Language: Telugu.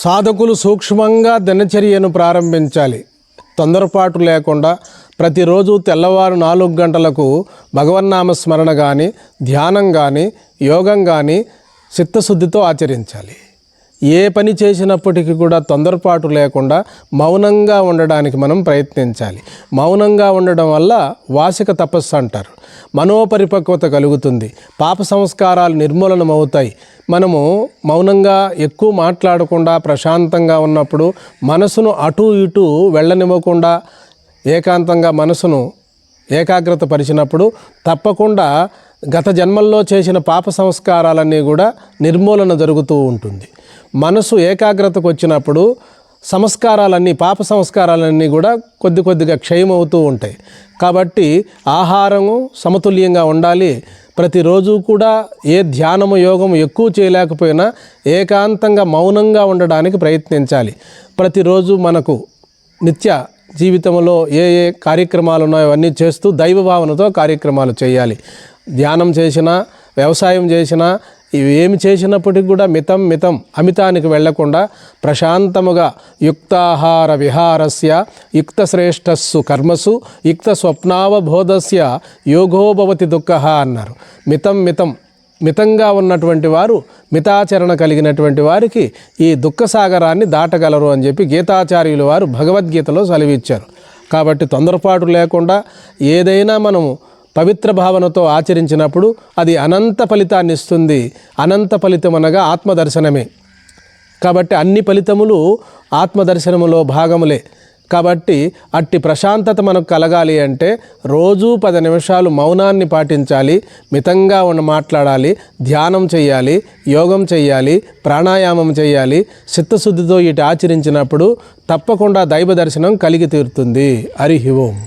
సాధకులు సూక్ష్మంగా దినచర్యను ప్రారంభించాలి. తొందరపాటు లేకుండా ప్రతిరోజు తెల్లవారు 4 గంటలకు భగవన్నామ స్మరణ కానీ, ధ్యానం కానీ, యోగం కానీ చిత్తశుద్ధితో ఆచరించాలి. ఏ పని చేసినప్పటికీ కూడా తొందరపాటు లేకుండా మౌనంగా ఉండడానికి మనం ప్రయత్నించాలి. మౌనంగా ఉండడం వల్ల వాసిక తపస్సు అంటారు. మనోపరిపక్వత కలుగుతుంది. పాప సంస్కారాలు నిర్మూలనమవుతాయి. మనము మౌనంగా ఎక్కువ మాట్లాడకుండా ప్రశాంతంగా ఉన్నప్పుడు మనసును అటు ఇటు వెళ్ళనివ్వకుండా ఏకాంతంగా మనసును ఏకాగ్రత పరిచినప్పుడు తప్పకుండా గత జన్మల్లో చేసిన పాప సంస్కారాలన్నీ కూడా నిర్మూలన జరుగుతూ ఉంటుంది. మనసు ఏకాగ్రతకు వచ్చినప్పుడు సంస్కారాలన్నీ పాప సంస్కారాలన్నీ కూడా కొద్దిగా క్షయమవుతూ ఉంటాయి. కాబట్టి ఆహారము సమతుల్యంగా ఉండాలి. ప్రతిరోజు కూడా ఏ ధ్యానము యోగము ఎక్కువ చేయలేకపోయినా ఏకాంతంగా మౌనంగా ఉండడానికి ప్రయత్నించాలి. ప్రతిరోజు మనకు నిత్య జీవితంలో ఏ కార్యక్రమాలు ఉన్నాయో అవన్నీ చేస్తూ దైవభావనతో కార్యక్రమాలు చేయాలి. ధ్యానం చేసినా, వ్యవసాయం చేసినా, ఇవి ఏమి చేసినప్పటికీ కూడా మితం అమితానికి వెళ్లకుండా ప్రశాంతముగా యుక్తాహార విహారస్య యుక్త శ్రేష్టస్సు కర్మసు యుక్త స్వప్నావబోధస్య యోగోభవతి దుఃఖ అన్నారు. మితంగా ఉన్నటువంటి వారు, మితాచరణ కలిగినటువంటి వారికి ఈ దుఃఖసాగరాన్ని దాటగలరు అని చెప్పి గీతాచార్యులు వారు భగవద్గీతలో సెలవిచ్చారు. కాబట్టి తొందరపాటు లేకుండా ఏదైనా మనము పవిత్ర భావనతో ఆచరించినప్పుడు అది అనంత ఫలితాన్ని ఇస్తుంది. అనంత ఫలితం అనగా ఆత్మదర్శనమే. కాబట్టి అన్ని ఫలితములు ఆత్మదర్శనములో భాగములే. కాబట్టి అట్టి ప్రశాంతత మనకు కలగాలి అంటే రోజు 10 నిమిషాలు మౌనాన్ని పాటించాలి. మితంగా మాట్లాడాలి, ధ్యానం చేయాలి, యోగం చేయాలి, ప్రాణాయామం చేయాలి. చిత్తశుద్ధితో ఇటు ఆచరించినప్పుడు తప్పకుండా దైవ దర్శనం కలిగి తీరుతుంది. హరి ఓం.